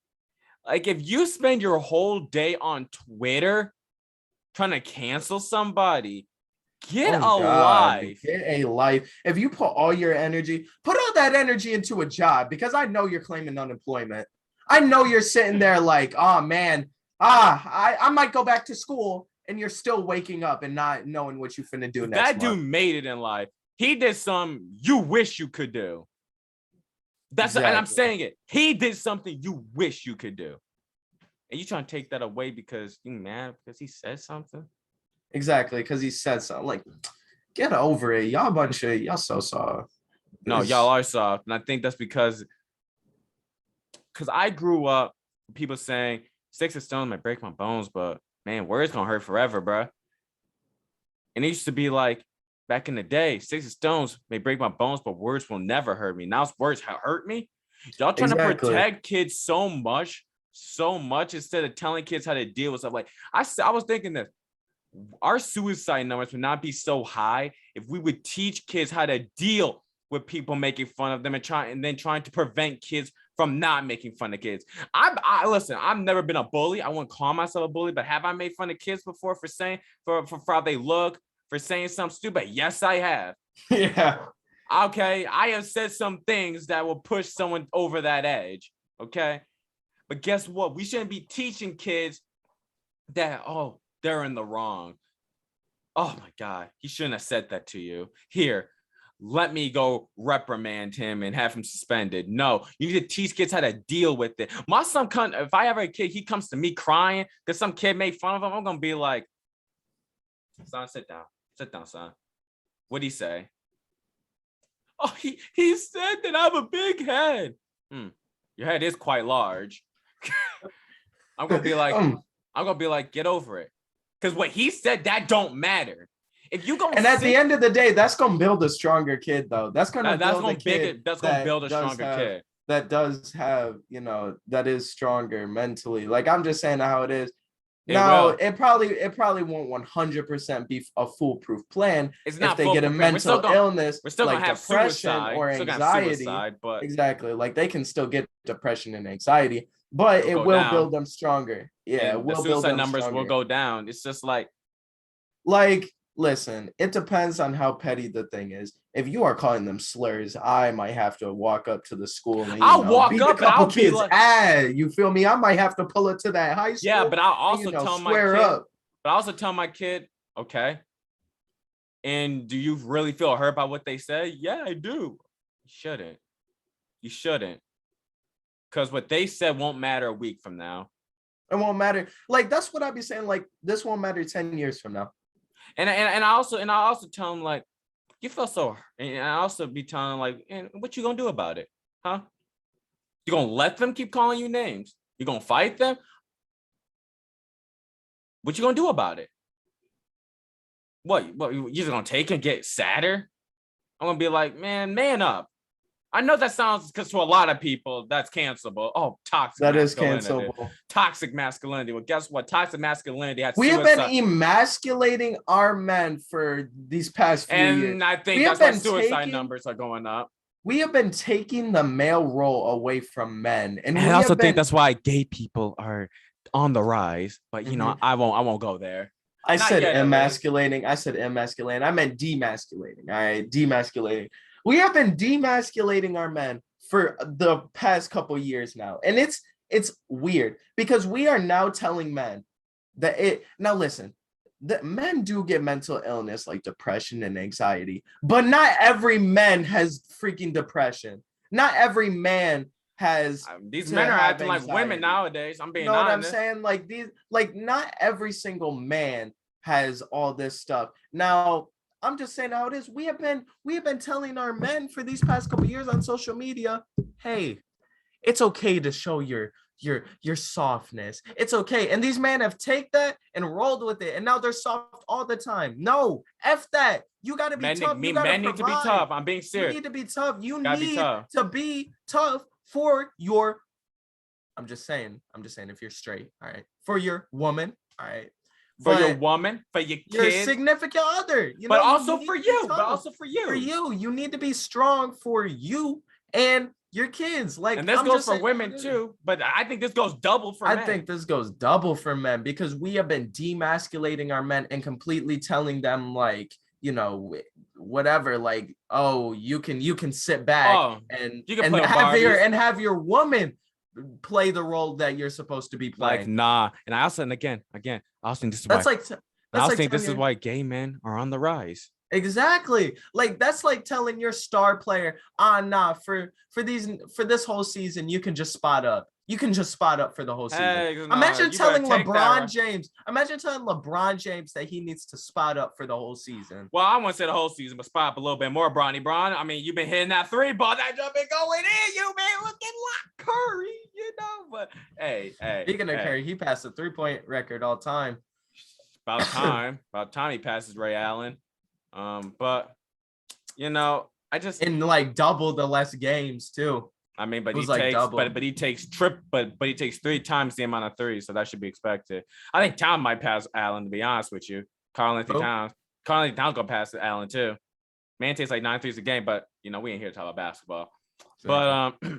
Like, if you spend your whole day on Twitter trying to cancel somebody, get a life. Get a life. If you put all that energy into a job, because I know you're claiming unemployment. I know you're sitting there like, oh man, I might go back to school, and you're still waking up and not knowing what you finna do next month. That dude made it in life. He did something you wish you could do. And I'm saying it. He did something you wish you could do. And you trying to take that away because you mad because he said something? Exactly, because he said something. Like, get over it. Y'all so soft. No, y'all are soft. And I think that's because I grew up people saying sticks and stones might break my bones, but man, words gonna hurt forever, bro. And it used to be like, back in the day, sticks and stones may break my bones, but words will never hurt me. Now words hurt me. Y'all trying to protect kids so much instead of telling kids how to deal with stuff. Like, I was thinking that our suicide numbers would not be so high if we would teach kids how to deal with people making fun of them and trying to prevent kids from not making fun of kids. Listen, I've never been a bully. I wouldn't call myself a bully, but have I made fun of kids before for saying for how they look, for saying something stupid? Yes, I have. Yeah. Okay, I have said some things that will push someone over that edge. Okay, but guess what? We shouldn't be teaching kids that, oh, they're in the wrong. Oh my God, he shouldn't have said that to you. Here, let me go reprimand him and have him suspended. No, you need to teach kids how to deal with it. My son, if I have a kid, he comes to me crying because some kid made fun of him, I'm gonna be like, son, sit down, son. What'd he say? Oh, he said that I have a big head. Your head is quite large. I'm gonna be like, get over it. Because what he said, that don't matter. If you and at the end of the day, that's gonna build a stronger kid, though. That's gonna build a kid kid that does have, that is stronger mentally. Like, I'm just saying how it is. Now, it probably won't 100% be a foolproof plan. It's not if they get a mental illness, we're still like gonna have depression suicide. or Still gonna have anxiety. suicide, but Exactly, like they can still get depression and anxiety, but it will build them stronger. Yeah, and the suicide numbers will go down. It's just like, listen, it depends on how petty the thing is. If you are calling them slurs, I might have to walk up to the school and I'll walk beat up a couple and I'll kids. be like, you feel me? I might have to pull it to that high school. yeah, but I'll also tell my kid. Up. But I also tell my kid, okay. And do you really feel hurt by what they say? Yeah, I do. You shouldn't. Because what they said won't matter a week from now. It won't matter. Like, that's what I'd be saying. Like, this won't matter 10 years from now. And I also tell them, like, you feel so, and I also be telling them, like, and what you gonna do about it? Huh? You gonna let them keep calling you names? You gonna fight them? What you gonna do about it? What you just gonna take and get sadder? I'm gonna be like, man up. I know that sounds, because to a lot of people that's cancelable. Oh, toxic. That is cancelable. Toxic masculinity. Well, guess what? Toxic masculinity has we have been emasculating our men for these past few years. And I think that's why suicide numbers are going up. We have been taking the male role away from men. And I also think that's why gay people are on the rise. But you know, I won't go there. I said emasculating. I meant demasculating. All right, demasculating. We have been demasculating our men for the past couple years now. And it's weird because we are now telling men that now listen, the men do get mental illness like depression and anxiety, but not every man has freaking depression. Not every man has these men are acting like women nowadays. I'm being honest. What I'm saying? Like not every single man has all this stuff. Now, I'm just saying how it is. We have been telling our men for these past couple years on social media, hey, it's okay to show your softness. It's okay. And these men have taken that and rolled with it. And now they're soft all the time. No, F that. You got to be tough. Men need to be tough. I'm being serious. You need to be tough. You need to be tough for your, I'm just saying if you're straight, all right, for your woman, all right. For your woman, for your kid, your significant other, but also for you. For you, you need to be strong for you and your kids. Like, and this goes for women too, but I think this goes double for men. I think this goes double for men because we have been demasculating our men and completely telling them, like, you know, whatever, like, oh, you can sit back and you can have your woman play the role that you're supposed to be playing. Like, nah. And I also, again, I also think this is this is why gay men are on the rise. Exactly. Like, that's like telling your star player, for this whole season, you can just spot up. You can just spot up for the whole season. Imagine telling LeBron James that he needs to spot up for the whole season. Well, I wouldn't say the whole season, but spot up a little bit more, Bronny Bron. I mean, you've been hitting that three ball, that jump and going in, you man, looking like Curry, you know. But hey. Speaking of Curry, he passed the 3-point record all time. About time he passes Ray Allen. But you know, I just in like double the less games too. I mean, but he takes 3 times the amount of threes, so that should be expected. I think Tom might pass Allen, to be honest with you. Karl-Anthony Towns gonna pass Allen too. Man takes like 9 threes a game, but you know, we ain't here to talk about basketball. Exactly.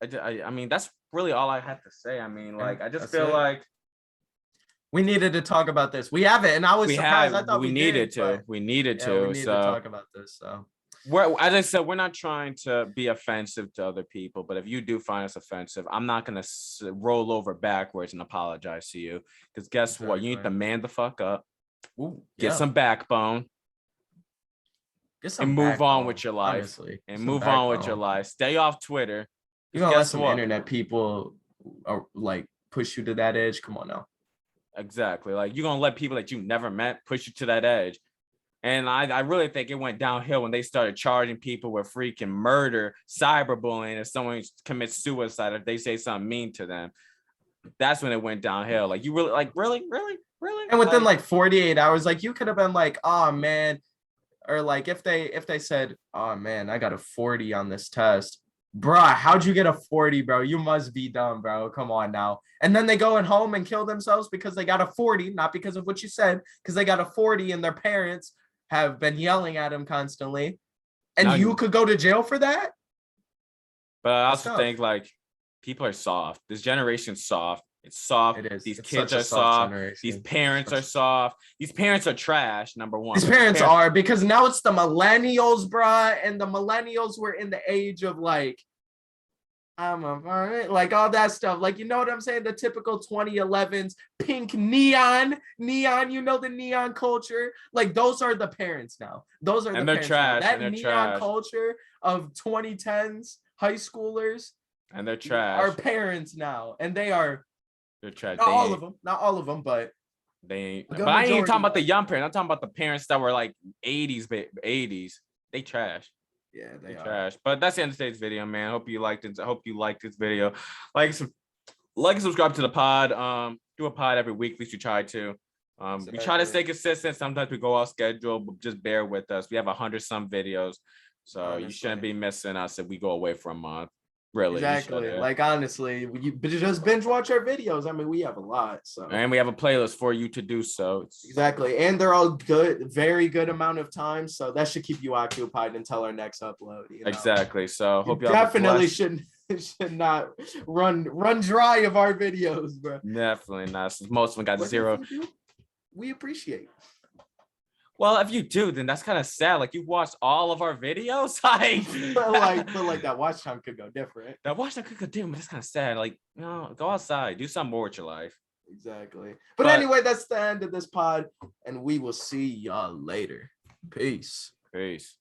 But I mean, that's really all I have to say. I mean, like, I just feel like we needed to talk about this. We haven't, and I was surprised. I thought we needed to. We needed to talk about this. So. As I said, we're not trying to be offensive to other people, but if you do find us offensive, I'm not going to roll over backwards and apologize to you. Because guess what? You need to man the fuck up, get some backbone, and move on with your life. Honestly. Stay off Twitter. You're going to let some internet people like push you to that edge? Come on now. Exactly. Like, you're going to let people that you never met push you to that edge. And I really think it went downhill when they started charging people with freaking murder, cyberbullying, if someone commits suicide, if they say something mean to them. That's when it went downhill. Like, you really, like, really? And within like 48 hours, like, you could have been like, oh man, or like if they said, oh man, I got a 40 on this test, Bruh, how'd you get a 40, bro? You must be dumb, bro. Come on now. And then they go in home and kill themselves because they got a 40, not because of what you said, because they got a 40 and their parents have been yelling at them constantly. And Now you could go to jail for that? But I That's also tough. think like people are soft. This generation's soft. It's soft. It is. These It's kids such a are soft soft. generation. These parents are soft. These parents are trash. Number one. These But parents are, because now it's the millennials, bruh, and the millennials were in the age of like, I'm a like all that stuff. Like, you know what I'm saying? The typical 2011s pink neon, you know, the neon culture. Like, those are the parents now. Those are and the they're parents trash. now. That And they're neon trash. culture of 2010s high schoolers And they're are trash. parents now. And they are They're trash. not all of them, but They ain't. a But good I ain't even majority. talking about the young parents. I'm talking about the parents that were like 80s, 80s. They trash. Yeah, they are. Trash. But that's the end of today's video, man. Hope you liked it. I hope you liked this video. Like and subscribe to the pod. Do a pod every week. At least we try to. We try to stay consistent. Sometimes we go off schedule, but just bear with us. We have 100-some videos, so Honestly. you shouldn't be missing us if we go away for a month. Really, exactly. Like, honestly, you just binge watch our videos. I mean, we have a lot, so and we have a playlist for you to do so. exactly, and they're all good, very good amount of time, so that should keep you occupied until our next upload. You know? Exactly. So hope you you definitely should not run dry of our videos, bro. Definitely not. Most of them got zero. We appreciate. Well, if you do, then that's kind of sad. Like, you've watched all of our videos. but like that watch time could go different. That watch time could go different, but that's kind of sad. Like, you know, go outside, do something more with your life. Exactly. But anyway, that's the end of this pod, and we will see y'all later. Peace. Peace.